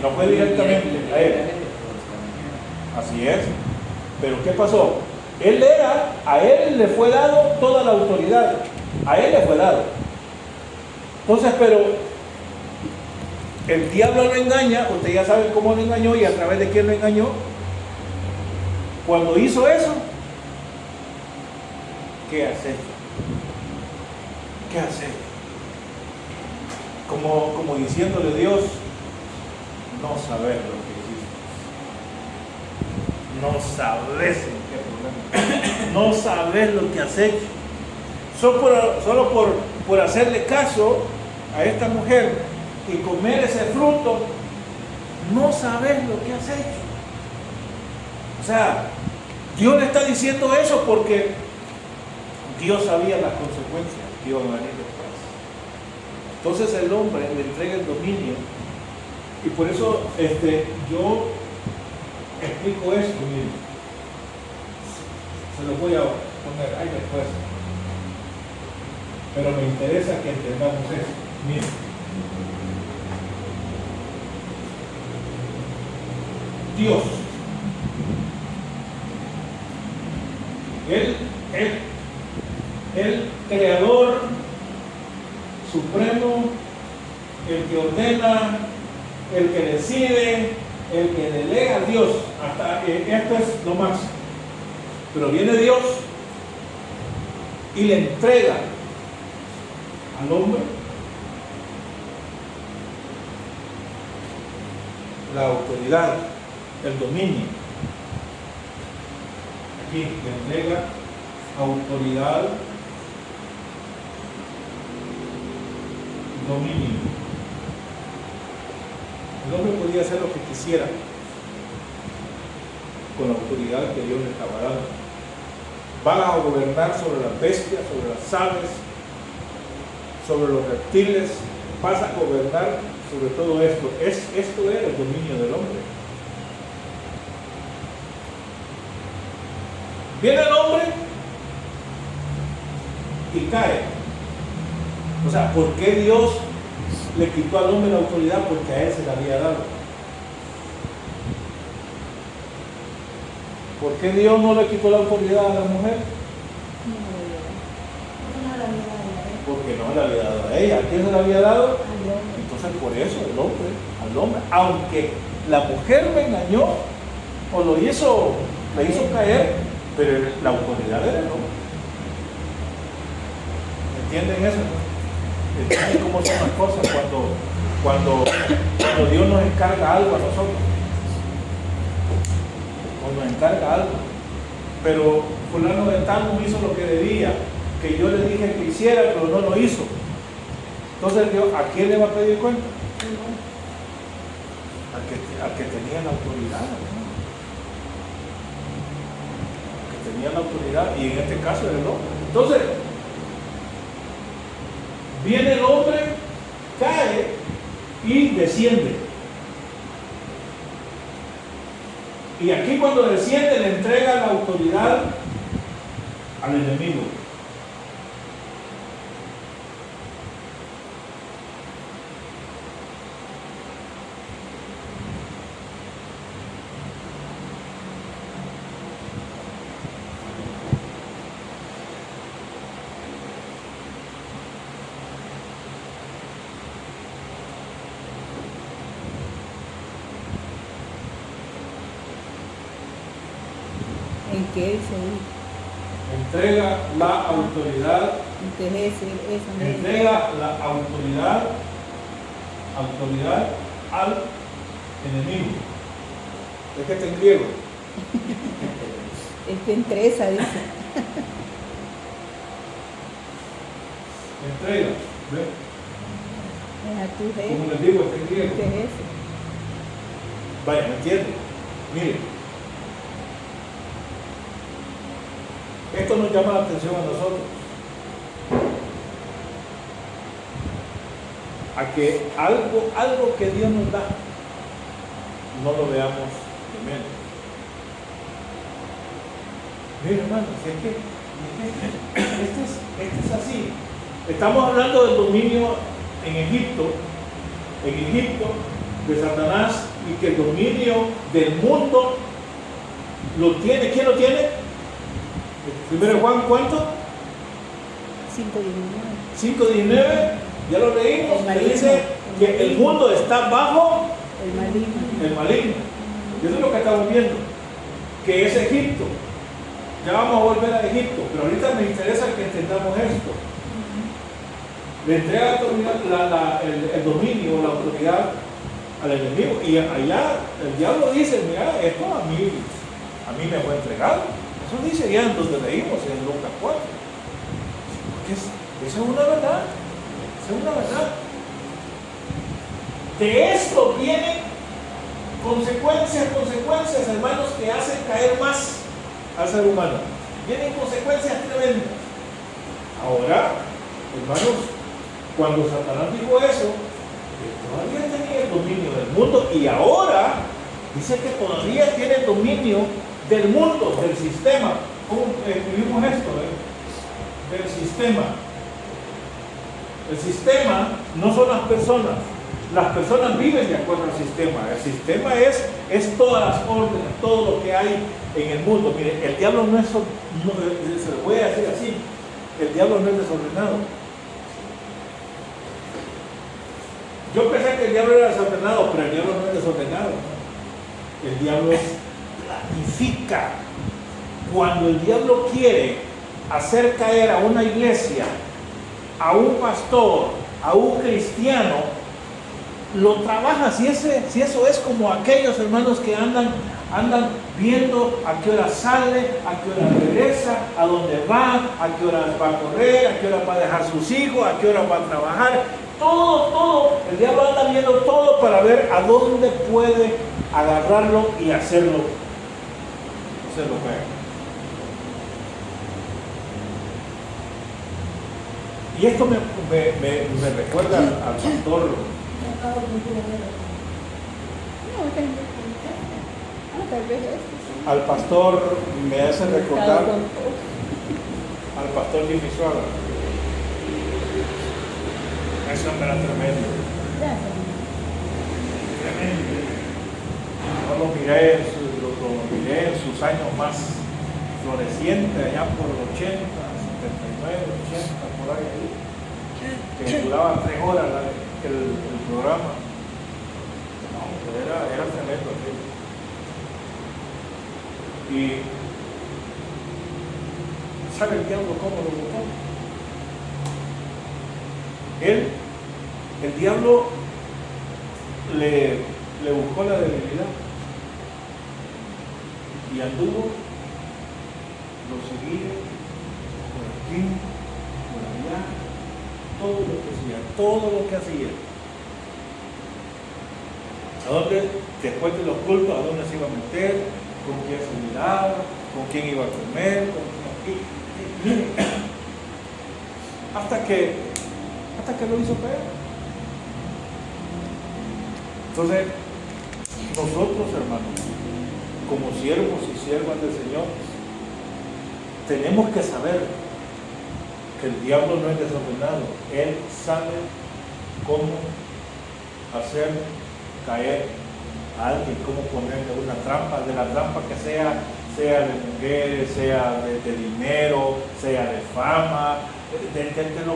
No fue directamente a él. Así es. Pero ¿qué pasó? A él le fue dado toda la autoridad. A él le fue dado. Entonces, pero el diablo lo engaña. Usted ya sabe cómo lo engañó y a través de quién lo engañó. Cuando hizo eso, ¿qué hacer? ¿Qué hacer? Como diciéndole Dios, no sabes lo que hiciste. No sabes en qué problema. No sabes lo que has hecho. Solo por hacerle caso a esta mujer y comer ese fruto, no sabes lo que has hecho. O sea, Dios le está diciendo eso porque Dios sabía las consecuencias que iban a venir después. Entonces el hombre le entrega el dominio y por eso yo explico esto, miren. Se lo voy a poner ahí después. Pero me interesa que entendamos esto. Miren. Dios. El creador supremo, el que ordena, el que decide, el que delega a Dios. Hasta esto es lo máximo. Pero viene Dios y le entrega al hombre la autoridad, el dominio. Aquí le entrega autoridad, dominio. El hombre podía hacer lo que quisiera con la autoridad que Dios le estaba dando. Van a gobernar sobre las bestias, sobre las aves, sobre los reptiles. Vas a gobernar sobre todo esto. Esto era el dominio del hombre. Viene el hombre y cae. O sea, ¿por qué Dios le quitó al hombre la autoridad? Porque a él se la había dado. ¿Por qué Dios no le quitó la autoridad a la mujer? Porque no le había dado a ella. ¿A quién se la había dado? Entonces por eso al hombre, aunque la mujer me engañó o le hizo caer, pero la autoridad era el hombre. ¿Entienden eso? ¿Entienden cómo son las cosas cuando Dios nos encarga algo a nosotros? Cuando nos encarga algo. Pero fulano de tal no hizo lo que debía, que yo le dije que hiciera, pero no lo hizo. Entonces Dios, ¿a quién le va a pedir cuenta? Al que tenía la autoridad, ¿no? Al que tenía la autoridad, y en este caso era el hombre. Entonces, viene el hombre, cae y desciende. Y aquí cuando desciende le entrega la autoridad al enemigo. ¿En qué dice ahí? Entrega la autoridad. Entonces eso Entrega la autoridad al enemigo. Es que está en griego. es que entresa, dice. Entrega. ¿Ve? Es a tu jefe. Como les digo, está en griego. ¿Qué es eso? Vaya, ¿me entienden? Miren. Esto nos llama la atención a nosotros. A que algo que Dios nos da, no lo veamos de menos. Miren, hermano, si es que este es así. Estamos hablando del dominio en Egipto de Satanás que el dominio del mundo lo tiene. ¿Quién lo tiene? Primero Juan, ¿cuánto? 5:19. 5:19, ya lo leímos, El que maligno. dice que el mundo está bajo El maligno. el maligno. Y eso es lo que estamos viendo, que es Egipto. Ya vamos a volver a Egipto, pero ahorita me interesa que entendamos esto. Le entrega el dominio, la autoridad al enemigo, y allá el diablo dice, mira, esto a mí me fue entregado. Eso dice ya en donde leímos en Lucas 4. Eso es una verdad. Eso es una verdad. De esto vienen consecuencias, hermanos, que hacen caer más al ser humano. Vienen consecuencias tremendas. Ahora, hermanos, cuando Satanás dijo eso, él todavía tenía el dominio del mundo, y ahora dice que todavía tiene el dominio del mundo, del sistema. ¿Cómo escribimos esto? Del sistema. El sistema no son las personas. Las personas viven de acuerdo al sistema. El sistema es todas las órdenes, todo lo que hay en el mundo. Mire, el diablo no es, se lo voy a decir así, el diablo no es desordenado. Yo pensé que el diablo era desordenado, pero el diablo no es desordenado. El diablo planifica. Cuando el diablo quiere hacer caer a una iglesia, a un pastor, a un cristiano, lo trabaja. Si eso es como aquellos hermanos que andan viendo a qué hora sale, a qué hora regresa, a dónde va, a qué hora va a correr, a qué hora va a dejar sus hijos, a qué hora va a trabajar. Todo, el diablo anda viendo todo para ver a dónde puede agarrarlo y hacerlo caer. Y esto me recuerda al pastor. Al pastor, me hace recordar al pastor Jimmy Suárez. Eso era tremendo. Yo lo miré en sus años más florecientes, allá por el 80, 79, 80, por ahí, que duraba 3 horas el programa. No, era tremendo aquello. Y ¿sabe el diablo cómo lo buscó? El diablo le buscó la debilidad y anduvo, lo seguía por aquí, por allá, todo lo que hacía. ¿A dónde? Después de los cultos, ¿a dónde se iba a meter? ¿Con quién se miraba? ¿Con quién iba a comer? ¿Con quién aquí? Hasta que lo hizo caer. Entonces, nosotros, hermanos, como siervos y siervas del Señor, tenemos que saber que el diablo no es desordenado. Él sabe cómo hacer caer a alguien, cómo ponerle una trampa, de la trampa que sea de mujeres, sea de dinero, sea de fama, de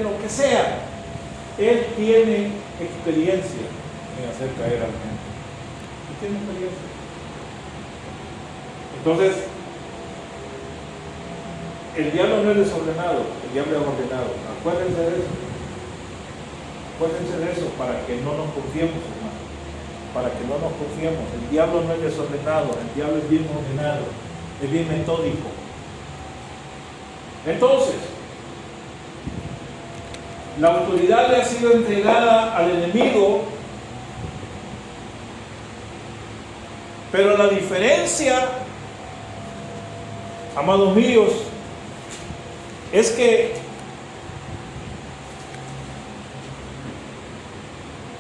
lo que sea. Él tiene experiencia en hacer caer a la gente. Él tiene experiencia. Entonces, el diablo no es desordenado, el diablo es ordenado. Acuérdense de eso. Acuérdense de eso para que no nos confiemos, hermano. Para que no nos confiemos. El diablo no es desordenado, el diablo es bien ordenado, es bien metódico. Entonces, la autoridad le ha sido entregada al enemigo, pero la diferencia, amados míos, es que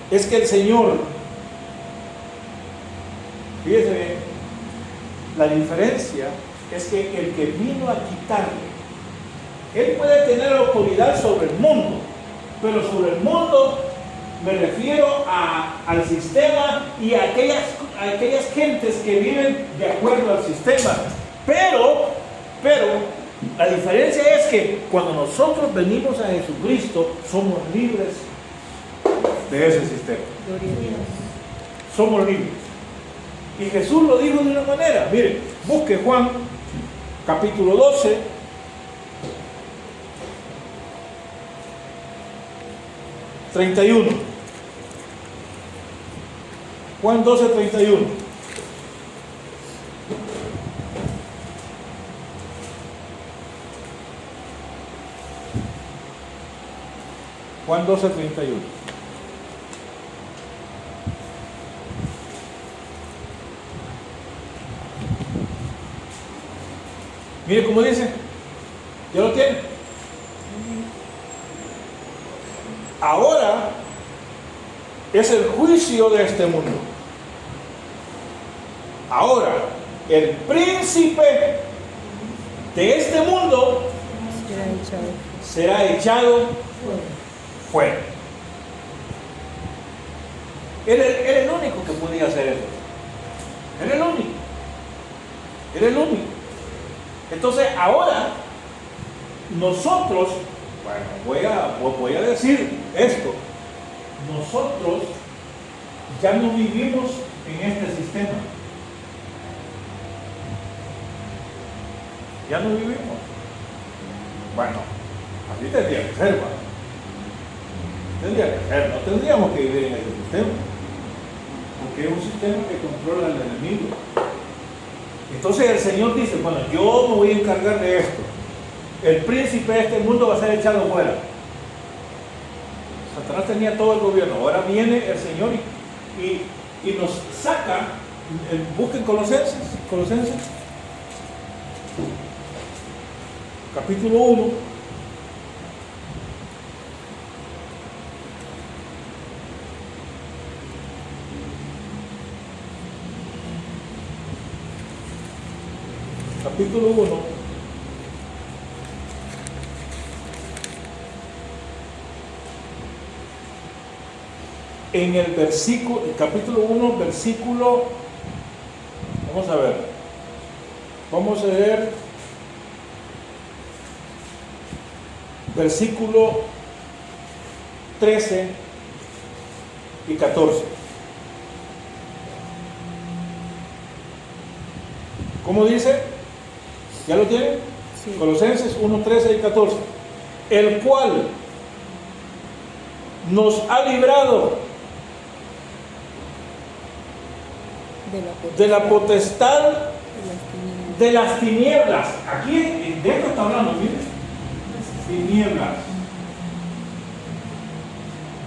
el Señor, fíjese bien, la diferencia es que el que vino a quitarle, él puede tener autoridad sobre el mundo, pero sobre el mundo me refiero al sistema y a aquellas gentes que viven de acuerdo al sistema. Pero, la diferencia es que cuando nosotros venimos a Jesucristo, somos libres de ese sistema. Gloria a Dios. Somos libres. Y Jesús lo dijo de una manera. Mire, busque Juan capítulo 12. ...31... Juan 12, 31... Juan 12, 31... Mire cómo dice. ¿Ya lo tiene? Ahora es el juicio de este mundo. Ahora, el príncipe de este mundo será echado fuera. Era el único que podía hacer eso. Era el único. Era el único. Entonces, ahora, nosotros, bueno, voy a decir esto. Nosotros ya no vivimos en este sistema. Ya no vivimos. Bueno, así tendría que ser, ¿va? Tendría que ser, no tendríamos que vivir en ese sistema. Porque es un sistema que controla al enemigo. Entonces el Señor dice, bueno, yo me voy a encargar de esto. El príncipe de este mundo va a ser echado fuera. Satanás tenía todo el gobierno. Ahora viene el Señor y nos saca. Busquen Colosenses. Capítulo 1. Capítulo 1. En el versículo, el capítulo 1, versículo, vamos a ver, vamos a ver, versículo 13 y 14. ¿Cómo dice? ¿Ya lo tienen? Sí. Colosenses 1, 13 y 14. El cual nos ha librado de la potestad de las tinieblas. Aquí de esto está hablando, miren. Tinieblas.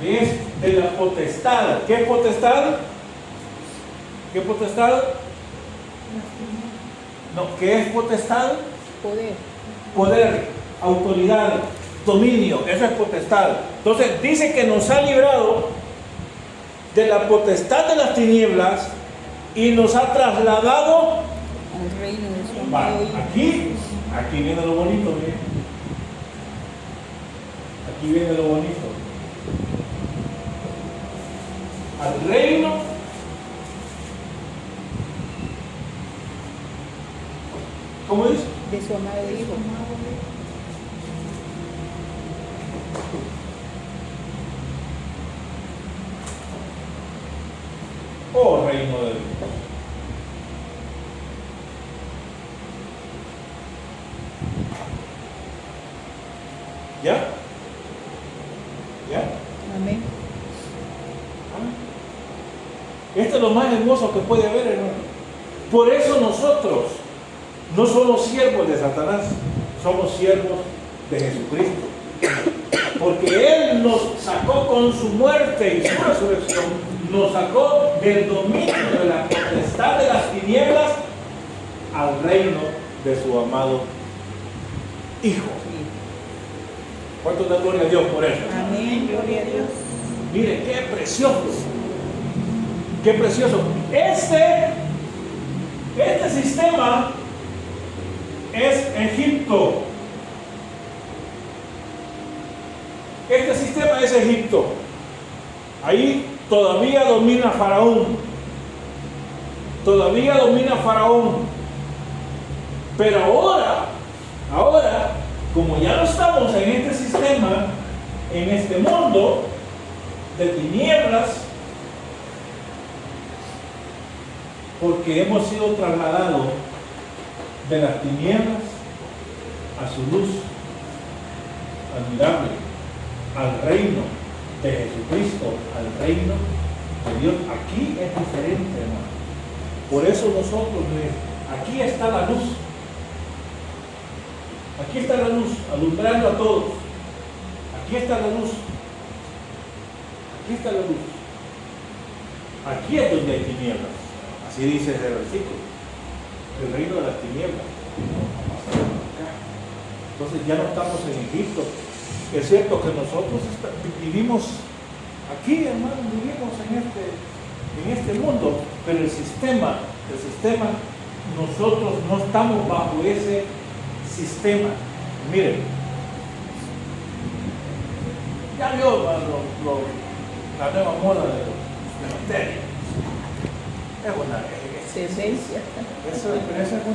¿Ves? De la potestad. ¿Qué potestad? ¿Qué potestad? No, ¿qué es potestad? Poder, autoridad, dominio, eso es potestad. Entonces dice que nos ha librado de la potestad de las tinieblas y nos ha trasladado al reino de su va, amado Hijo. aquí viene lo bonito, miren. Aquí viene lo bonito. Al reino ¿cómo dice? De su amado Hijo. Oh, reino de Dios. ¿Ya? ¿Ya? Amén. Esto es lo más hermoso que puede haber, hermano. Por eso nosotros no somos siervos de Satanás, somos siervos de Jesucristo. Porque Él nos sacó con su muerte y su resurrección, nos sacó del dominio de la potestad de las tinieblas al reino de su amado Hijo. ¿Cuánto da gloria a Dios por eso? Amén, gloria a Dios. Mire, qué precioso. Qué precioso. Este sistema es Egipto. Este sistema es Egipto. Ahí todavía domina Faraón. Todavía domina Faraón. Pero ahora, como ya no estamos en este sistema, en este mundo de tinieblas, porque hemos sido trasladados de las tinieblas a su luz admirable, al reino de Jesucristo, al reino de Dios. Aquí es diferente, hermano. Por eso nosotros, aquí está la luz. Aquí está la luz, alumbrando a todos. Aquí está la luz. Aquí está la luz. Aquí es donde hay tinieblas. Así dice ese versículo. El reino de las tinieblas. Entonces ya no estamos en Egipto. Es cierto que nosotros vivimos aquí, hermano, vivimos en este mundo, pero el sistema, nosotros no estamos bajo ese sistema. Miren, ya vio la nueva moda de los tenis. Es una Tendencia. esa es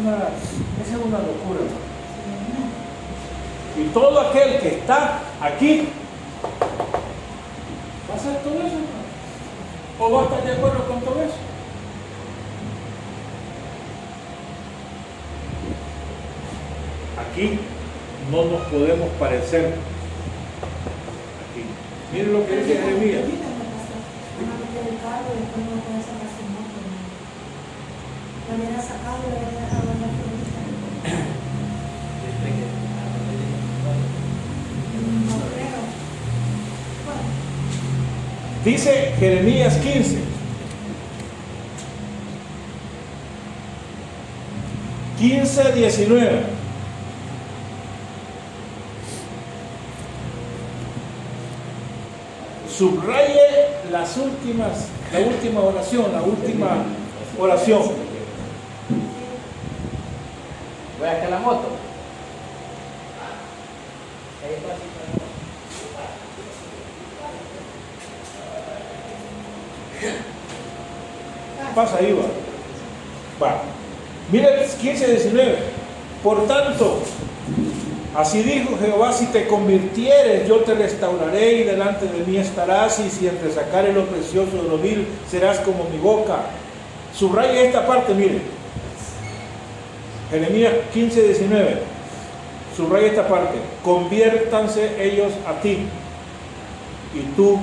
una locura, hermano. Y todo aquel que está aquí va a hacer todo eso, hermano. ¿O va a estar de acuerdo con todo eso? Aquí no nos podemos parecer. Aquí. Miren lo que dice Jeremías. Dice Jeremías 15. 19. Subraye la última oración. Voy a la moto. Pasa ahí, va. Mira el 15-19. Por tanto, así dijo Jehová: si te convirtieres, yo te restauraré y delante de mí estarás, y si entre sacares lo precioso de lo vil, serás como mi boca. Subraya esta parte, mire. Jeremías 15-19. Subraya esta parte. Conviértanse ellos a ti, y tú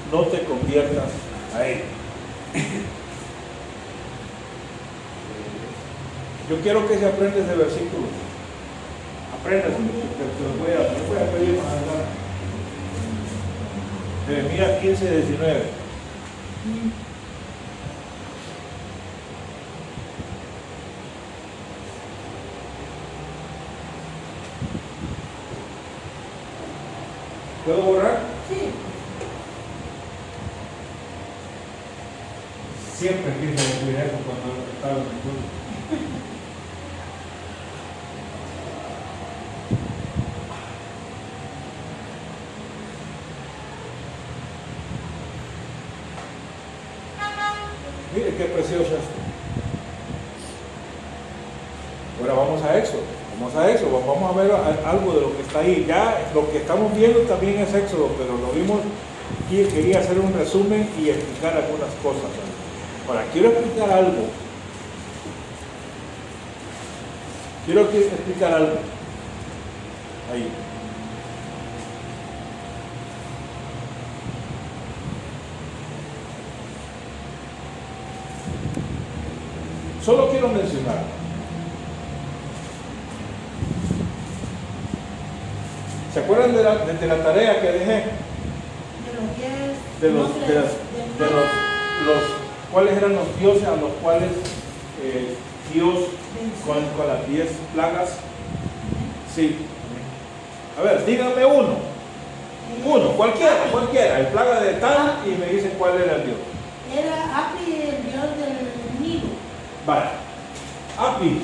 no te conviertas a ellos. Yo quiero que se aprenda ese versículo. Apréndase, te lo voy a pedir más adelante. Jeremías 15-19. ¿Puedo borrar? Sí. Siempre quise decir eso cuando estaba en el mundo. Mire qué precioso esto. Ahora vamos a Éxodo. Vamos a ver algo de lo que está ahí. Ya lo que estamos viendo también es Éxodo, pero lo vimos y quería hacer un resumen y explicar algunas cosas. Ahora, quiero explicar algo. Ahí. Solo quiero mencionar. ¿Se acuerdan de la tarea que dejé? ¿Cuáles eran los dioses a los cuales Dios con las 10 plagas? Sí. A ver, díganme uno. Cualquiera. El plaga de tal y me dicen cuál era el Dios. Era Api, el dios del Nilo. Vale. Api.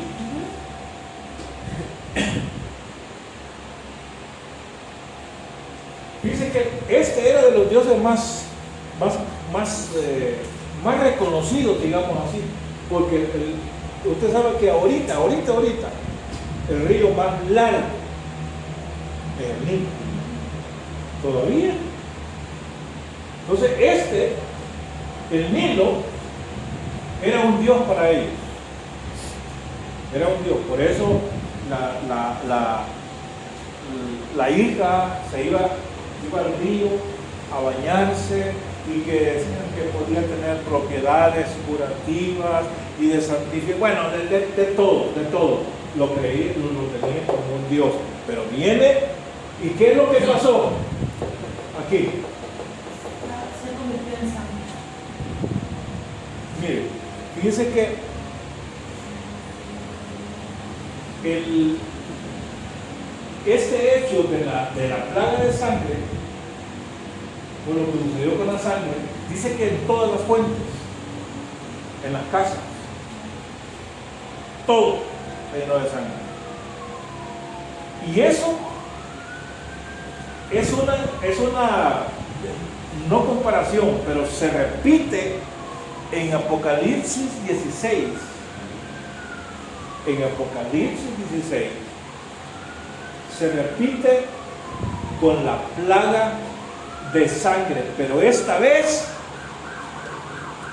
Dice que este era de los dioses más más reconocidos, digamos así, porque usted sabe que ahorita, el río más largo es el Nilo. Todavía. Entonces el Nilo, era un dios para ellos. Era un dios. Por eso la hija se iba al río a bañarse y que decían que podía tener propiedades curativas y de santificación. Bueno, de todo. Lo tenían como un dios. Pero viene, ¿y qué es lo que pasó? Aquí. Se convirtió en sangre. Mire, fíjense que este hecho de la plaga de sangre, o lo que sucedió con la sangre, dice que en todas las fuentes, en las casas, todo lleno de sangre. Y eso es una no comparación, pero se repite en Apocalipsis 16. En Apocalipsis 16 se repite con la plaga de sangre, pero esta vez,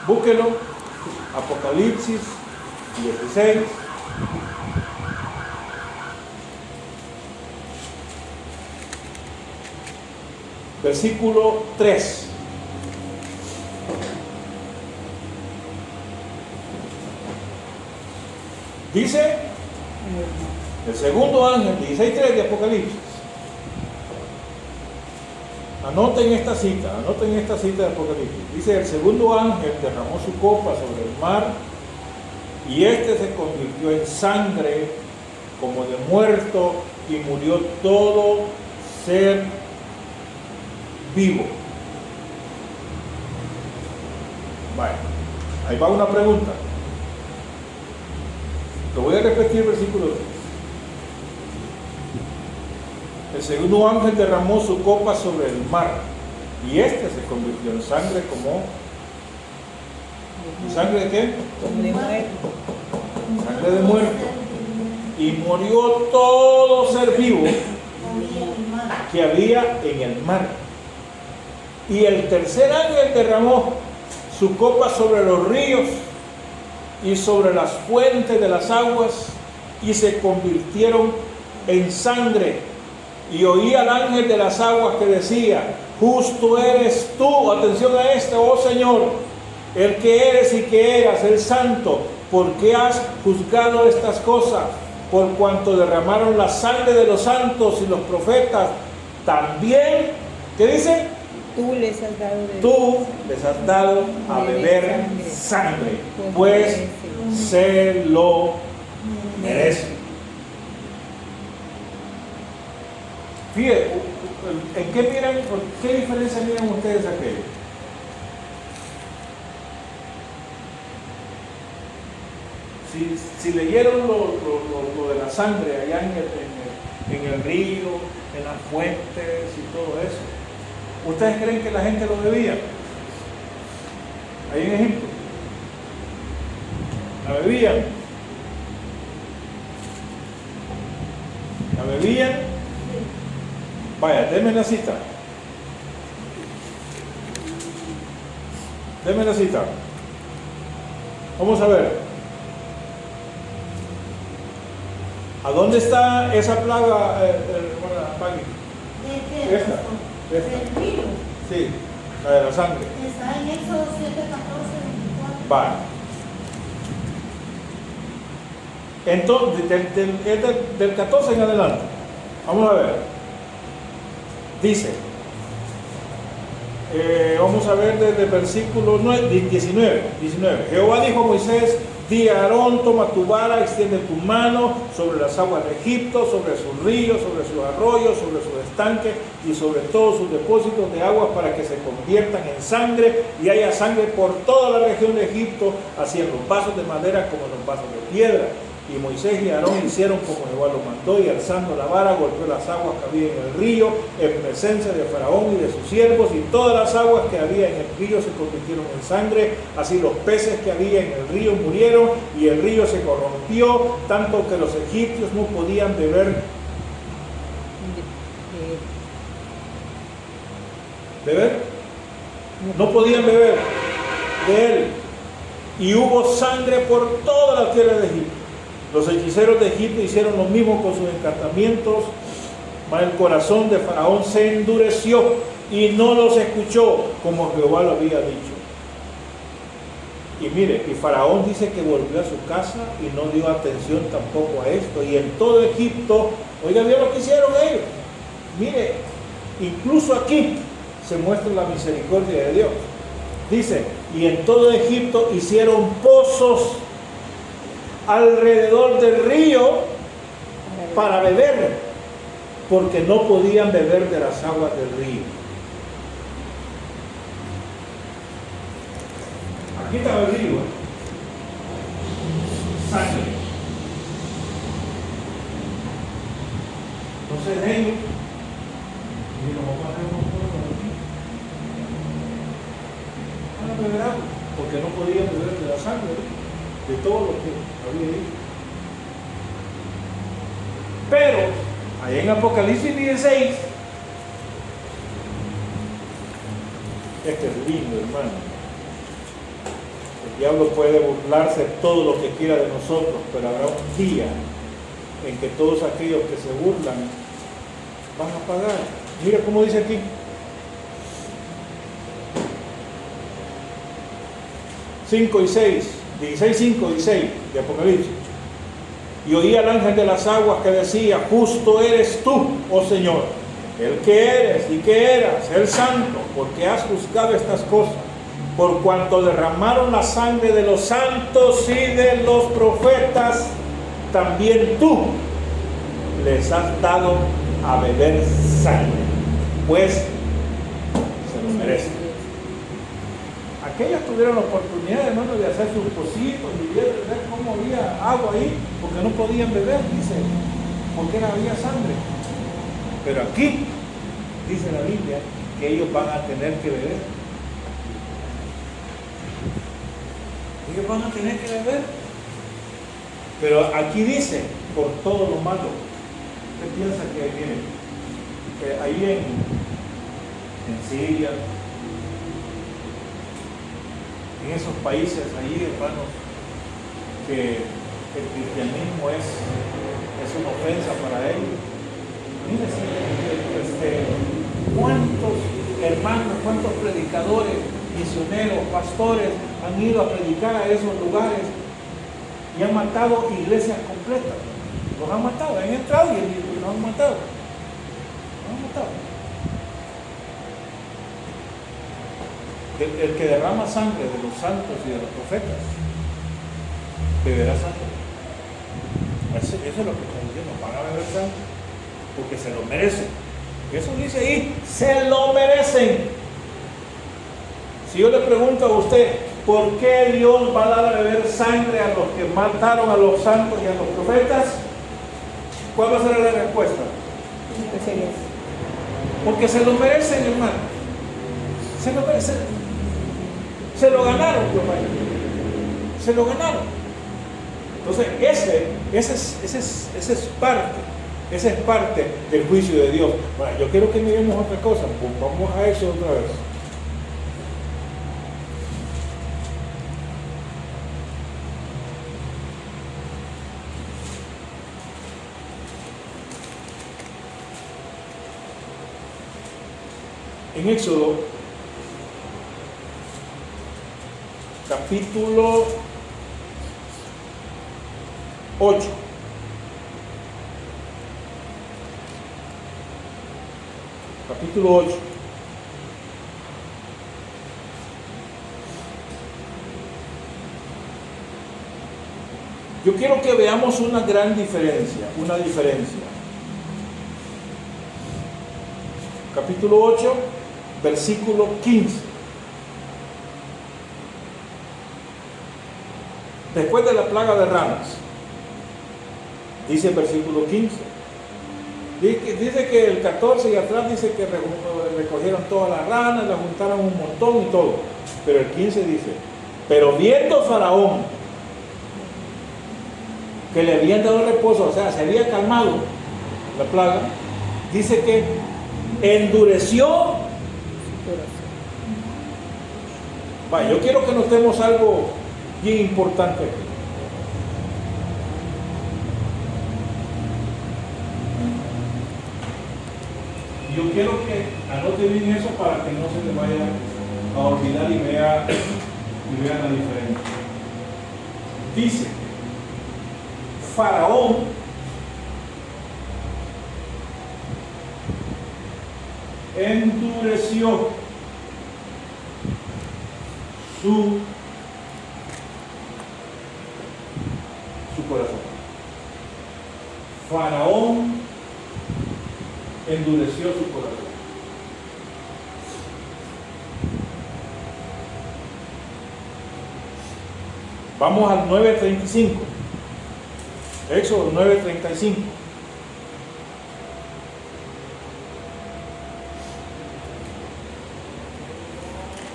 búsquelo, Apocalipsis 16. Versículo 3. Dice el segundo ángel, 16:3 de Apocalipsis. Anoten esta cita de Apocalipsis. Dice: el segundo ángel derramó su copa sobre el mar, y este se convirtió en sangre como de muerto, y murió todo ser vivo. Bueno, ahí va una pregunta. Lo voy a repetir, versículo 3. El segundo ángel derramó su copa sobre el mar, y este se convirtió en sangre como... ¿Sangre de qué? Como de muerto. Sangre de muerto. Y murió todo ser vivo que había en el mar. Y el tercer ángel derramó su copa sobre los ríos y sobre las fuentes de las aguas, y se convirtieron en sangre. Y oí al ángel de las aguas que decía: justo eres tú, atención a esto, oh Señor, el que eres y que eras, el santo, porque has juzgado estas cosas, por cuanto derramaron la sangre de los santos y los profetas. También, ¿qué dice? Tú les has dado de Tú les has dado a beber sangre, pues se lo merecen. Fíjense, ¿en qué miran, qué diferencia miran ustedes aquello? Si leyeron lo de la sangre allá en el río, en las fuentes y todo eso, ¿ustedes creen que la gente lo bebía? Hay un ejemplo. ¿La bebían? ¿La bebían? Vaya, denme la cita. Denme la cita. Vamos a ver. ¿A dónde está esa plaga, hermana Pagui? ¿De qué? Esta. Del virus. Sí, la de la sangre. Está en Éxodo 7, 14, 24. Vale. Entonces, del 14 en adelante, vamos a ver. Dice, vamos a ver desde el versículo 19. Jehová dijo a Moisés: di a Aarón, toma tu vara, extiende tu mano sobre las aguas de Egipto, sobre sus ríos, sobre sus arroyos, sobre sus estanques y sobre todos sus depósitos de agua, para que se conviertan en sangre y haya sangre por toda la región de Egipto, así en los vasos de madera como en los vasos de piedra. Y Moisés y Aarón hicieron como Jehová lo mandó, y alzando la vara golpeó las aguas que había en el río en presencia de Faraón y de sus siervos, y todas las aguas que había en el río se convirtieron en sangre, así los peces que había en el río murieron, y el río se corrompió, tanto que los egipcios no podían beber. ¿Beber? No podían beber de él. Y hubo sangre por toda la tierra de Egipto. Los hechiceros de Egipto hicieron lo mismo con sus encantamientos, mas el corazón de Faraón se endureció y no los escuchó como Jehová lo había dicho. Y mire, y Faraón dice que volvió a su casa y no dio atención tampoco a esto. Y en todo Egipto, oiga bien lo que hicieron ellos. Mire, incluso aquí se muestra la misericordia de Dios. Dice, y en todo Egipto hicieron pozos alrededor del río para beber, porque no podían beber de las aguas del río. Aquí estaba el río, sangre. Entonces ellos, y nos vamos a hacer unos pozos aquí, van a beber agua, porque no podían beber de la sangre, de todo lo que había ahí. Pero, allá en Apocalipsis 16, este es lindo, hermano. El diablo puede burlarse todo lo que quiera de nosotros, pero habrá un día en que todos aquellos que se burlan van a pagar. Mira cómo dice aquí. 5 y 6, 16, 5 y 6 de Apocalipsis. Y oí al ángel de las aguas que decía: justo eres tú, oh Señor, el que eres y que eras, el santo, porque has juzgado estas cosas, por cuanto derramaron la sangre de los santos y de los profetas, también tú les has dado a beber sangre, pues se lo merecen. Aquellos tuvieron la oportunidad, hermano, de hacer sus pocitos y de ver cómo había agua ahí, porque no podían beber, dice, porque había sangre. Pero aquí dice la Biblia que ellos van a tener que beber. Ellos van a tener que beber. Pero aquí dice, por todo lo malo. ¿Usted piensa que miren, ahí en Siria, en esos países ahí, hermanos, que el cristianismo es una ofensa para ellos? Mírense, cuántos hermanos, cuántos predicadores, misioneros, pastores han ido a predicar a esos lugares y han matado iglesias completas. Los han matado, han entrado y los han matado. Los han matado. El que derrama sangre de los santos y de los profetas beberá sangre. Eso es lo que están diciendo, van a beber sangre porque se lo merecen. Eso dice ahí, se lo merecen. Si yo le pregunto a usted, ¿por qué Dios va a dar a beber sangre a los que mataron a los santos y a los profetas? ¿Cuál va a ser la respuesta? Porque se lo merecen, hermano. Se lo merecen. Se lo ganaron, hermano. Se lo ganaron. Entonces, ese es parte del juicio de Dios. Bueno, yo quiero que miremos otra cosa. Pues vamos a eso otra vez. En Éxodo, capítulo 8. Capítulo 8. Yo quiero que veamos una gran diferencia, Capítulo 8, versículo 15. Después de la plaga de ranas, Dice el versículo 15. Dice que el 14 y atrás dice que recogieron todas las ranas, las juntaron un montón y todo. Pero el 15 dice, pero viendo Faraón que le habían dado reposo, o sea, se había calmado la plaga, dice que endureció. Vaya, yo quiero que notemos algo bien importante aquí. Yo quiero que anote bien eso para que no se le vaya a olvidar y vea la diferencia. Dice, Faraón endureció su corazón. Faraón endureció su corazón. Vamos al 9:35. Éxodo 9:35.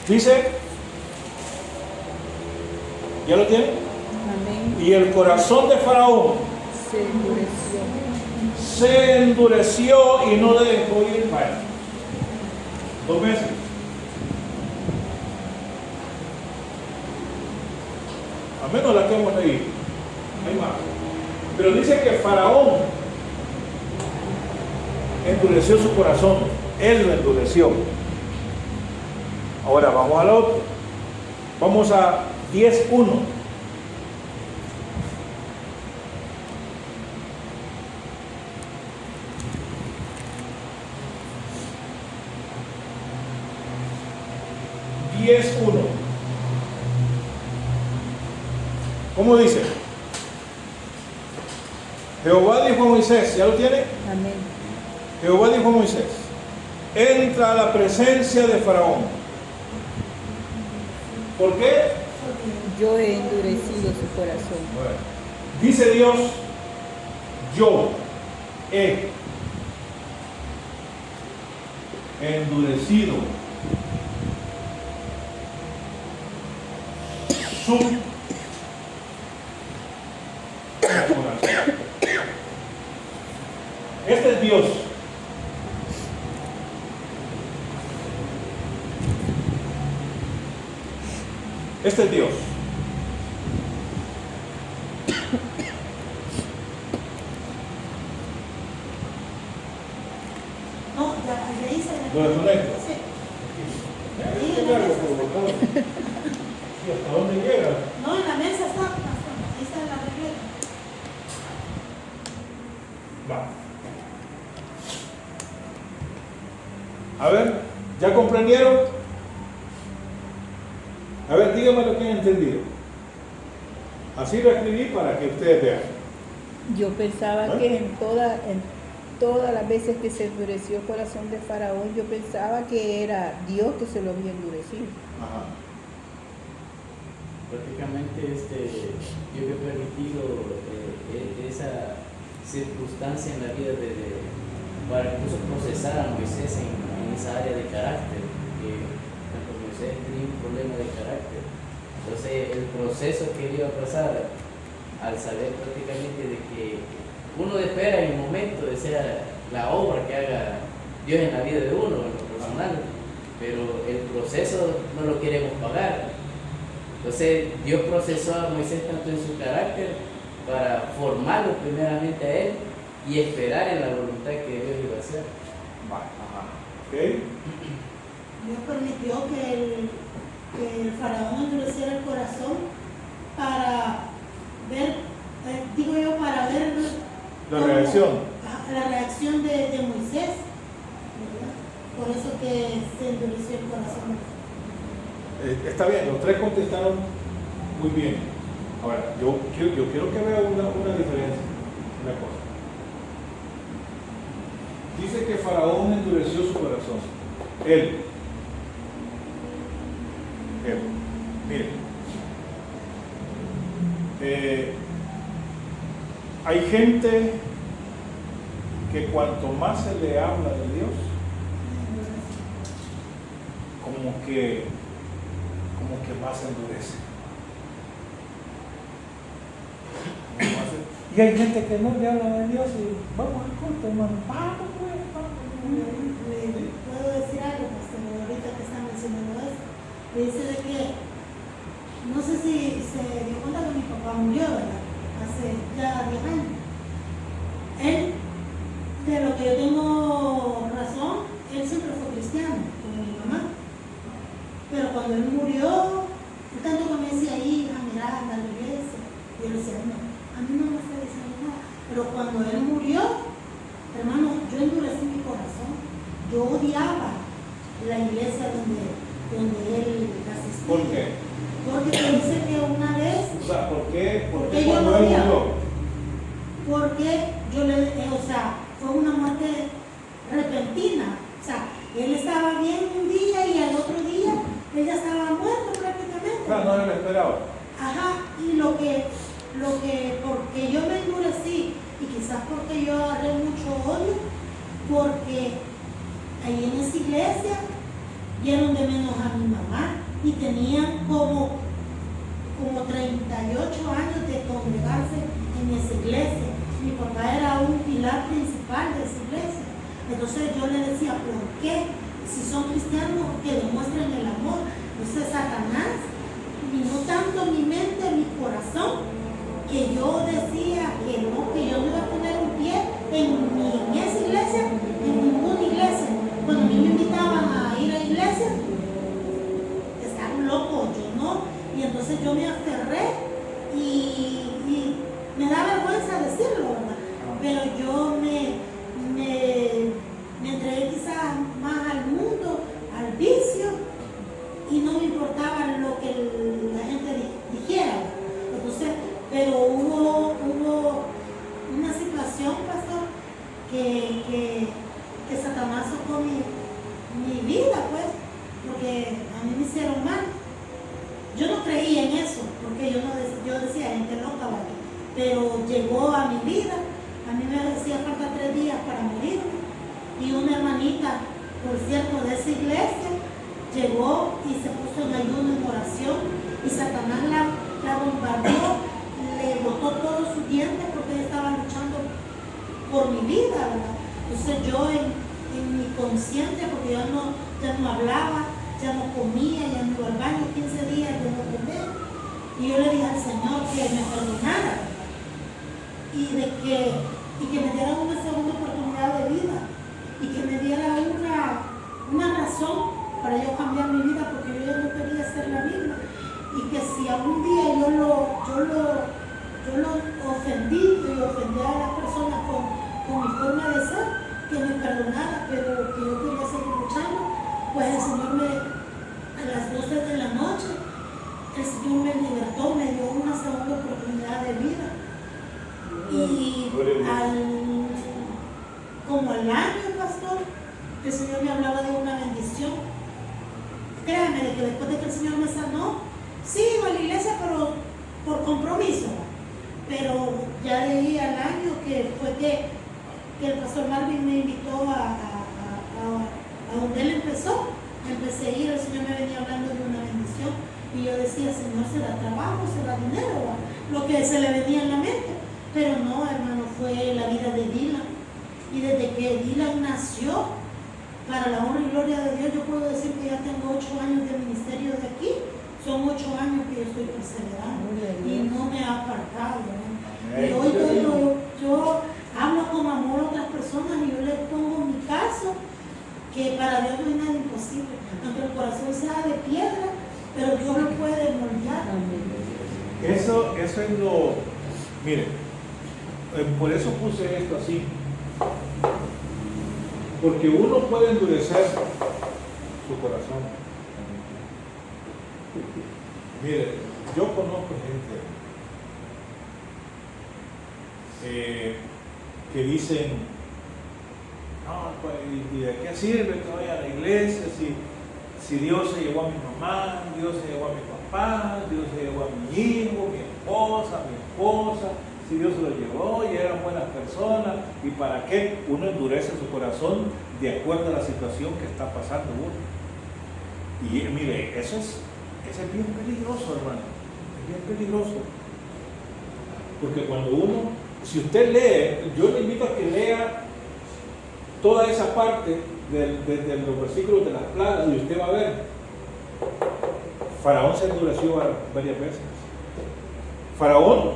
Dice, ¿ya lo tienen? Amén. Y el corazón de Faraón Se endureció. se endureció y no le dejó ir. Vaya, 2 veces. A menos la que hemos leído. Hay más. Pero dice que Faraón endureció su corazón. Él lo endureció. Ahora vamos al otro. Vamos a 10:1. ¿Cómo dice? Jehová dijo a Moisés, ¿ya lo tiene? Amén. Jehová dijo a Moisés, entra a la presencia de Faraón. ¿Por qué? Yo he endurecido su corazón. Bueno, dice Dios, yo he endurecido su corazón. Este es Dios. Este es Dios. No, ya hice ¿Lo desconecto? Sí. Qué largo, por favor. ¿Y hasta dónde llega? No, en la mesa está, pastor. Ahí está la regleta. Va. A ver, ¿ya comprendieron? A ver, díganme lo que han entendido. Así lo escribí para que ustedes vean. Yo pensaba que en todas las veces que se endureció el corazón de Faraón, yo pensaba que era Dios que se lo había endurecido. Ajá. Prácticamente yo he permitido esa circunstancia en la vida para incluso procesar a Moisés en esa área de carácter, que tanto Moisés tenía un problema de carácter. Entonces el proceso que iba a pasar al saber prácticamente de que uno espera en el momento de ser la obra que haga Dios en la vida de uno, en lo personal, pero el proceso no lo queremos pagar. Entonces Dios procesó a Moisés tanto en su carácter para formarlo primeramente a él y esperar en la voluntad que Dios iba a hacer. Ajá. ¿Ok? Dios permitió que el faraón endureciera el corazón para ver, para ver La reacción. La reacción de Moisés, ¿verdad? Por eso que se endureció el corazón. Está bien, los tres contestaron muy bien. Ahora, yo quiero que vean una diferencia, una cosa. Dice que Faraón endureció su corazón. Él. Miren. Hay gente que cuanto más se le habla de Dios, como que más se endurece. Y hay gente que no le habla de Dios y vamos al culto, hermano. Vamos, pues, vamos. ¿Puedo decir algo, pastor? Ahorita que están mencionando esto. Me dice de que, no sé si se dio cuenta que mi papá murió, ¿verdad? Hace ya 10 años. Él, de lo que yo tengo razón, él siempre fue cristiano, como mi mamá. Pero cuando él murió, tanto que me decía, hija, mirá, anda a la iglesia. Y yo le decía, no, a mí no me está diciendo nada. Pero cuando él murió, hermano, yo endurecí mi corazón. Yo odiaba la iglesia donde él asistía. ¿Por qué? Porque te dice que una vez. O sea, ¿por qué Porque yo cuando lo él odiaba. murió? Porque yo fue una muerte repentina. O sea, él estaba bien un día y al otro día él ya estaba muerto prácticamente. O sea, no se lo esperaba. Ajá, y porque yo me endurecí y quizás porque yo agarré mucho odio, porque ahí en esa iglesia vieron de menos a mi mamá y tenían como 38 años de congregarse en esa iglesia. Mi papá era un pilar principal de esa iglesia. Entonces yo le decía, ¿por qué? Si son cristianos, que demuestren el amor. Entonces Satanás minó tanto mi mente, mi corazón, que yo decía que yo no iba a poner un pie en esa iglesia, en ninguna iglesia. Cuando a mí me invitaban a ir a iglesia, estaban locos, yo no. Y entonces yo me aferré y me da vergüenza decirlo, ¿verdad? Pero yo me entregué quizás más al mundo, al vicio, y no me importaba lo que la gente dijera. Entonces, pero hubo una situación, pastor, que Satanás tocó mi vida, pues, porque a mí me hicieron mal. Yo no creía en eso, porque yo decía, gente loca, ¿vale? Pero llegó a mi vida. A mí me hacía falta 3 días para morirme. Y una hermanita, por cierto, de esa iglesia, llegó y se puso en ayuno, en oración, y Satanás la bombardeó, le botó todos sus dientes porque ella estaba luchando por mi vida, ¿verdad? Entonces yo en mi consciente, porque yo no hablaba, ya no comía, ya no iba al baño, 15 días de no comer, y yo le dije al Señor que me perdonara y que me diera una segunda oportunidad de vida y que me diera una razón para yo cambiar mi vida, porque yo ya no quería ser la misma, y que si algún día yo lo ofendí y ofendí a las personas con mi forma de ser, que me perdonara, pero que yo quería seguir luchando. Pues el Señor a las 12 de la noche, el Señor me libertó, me dio una segunda oportunidad de vida. Y como al año, pastor, el Señor me hablaba de una bendición. Créame, de que después de que el Señor me sanó, sí iba a la iglesia, pero por compromiso. Pero ya de ahí al año, que fue que el pastor Marvin me invitó a donde él empezó, empecé a ir, el Señor me venía hablando de una bendición, y yo decía, Señor, ¿será trabajo, será dinero? Lo que se le venía en la mente. Pero no, hermano, fue la vida de Dylan. Y desde que Dylan nació, para la honra y gloria de Dios, yo puedo decir que ya tengo 8 años de ministerio de aquí. Son 8 años que yo estoy perseverando y no me ha apartado, ¿no? Y hoy yo hablo con amor a otras personas y yo les pongo mi caso, que para Dios no hay nada imposible. Aunque el corazón sea de piedra, pero Dios lo puede moldear. Eso es lo... Mire, por eso puse esto así. Porque uno puede endurecer su corazón. Mire, yo conozco gente que dicen, no, pues, ¿y de qué sirve que vaya a la iglesia si Dios se llevó a mi mamá, Dios se llevó a mi papá, Dios se llevó a mi hijo, mi esposa, Si Dios se los llevó y eran buenas personas, ¿y para qué? Uno endurece su corazón de acuerdo a la situación que está pasando uno. Y mire, eso es bien peligroso, hermano. Es bien peligroso. Porque cuando uno, si usted lee, yo le invito a que lea toda esa parte de los versículos de las plagas y usted va a ver. Faraón se endureció varias veces. Faraón,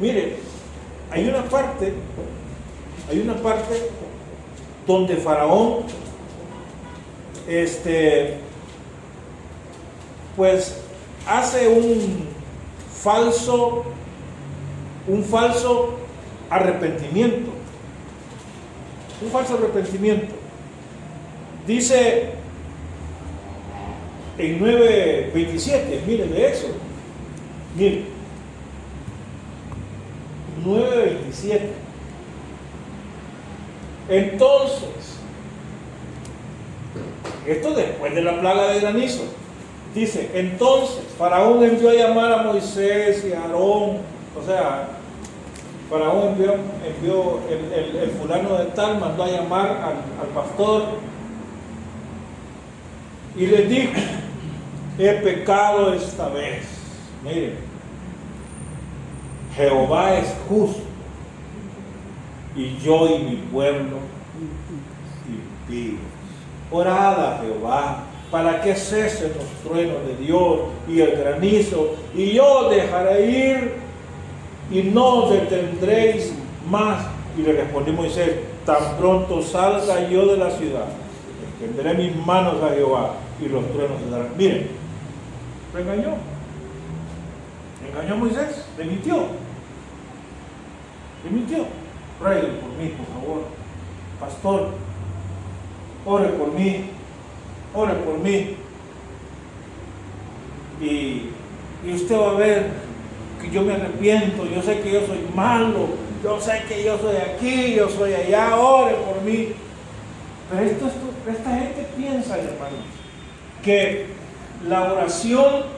mire, hay una parte donde Faraón, pues hace un falso arrepentimiento. Un falso arrepentimiento. Dice en 9:27, miren de eso. Miren, 9:27. Entonces, esto después de la plaga de granizo, dice, entonces Faraón envió a llamar a Moisés y a Aarón, o sea, Faraón envió el fulano de tal, mandó a llamar al pastor y les dijo, he pecado esta vez. Miren, Jehová es justo y yo y mi pueblo impíos. Orad a Jehová para que cesen los truenos de Dios y el granizo, y yo dejaré ir y no os detendréis más. Y le respondió Moisés, tan pronto salga yo de la ciudad, extenderé mis manos a Jehová y los truenos se darán. Miren, lo engañó a Moisés, le mintió. Rueguen por mí, por favor, pastor, ore por mí, y usted va a ver que yo me arrepiento, yo sé que yo soy malo, yo sé que yo soy aquí, yo soy allá, ore por mí. Pero esta gente piensa, hermanos, que la oración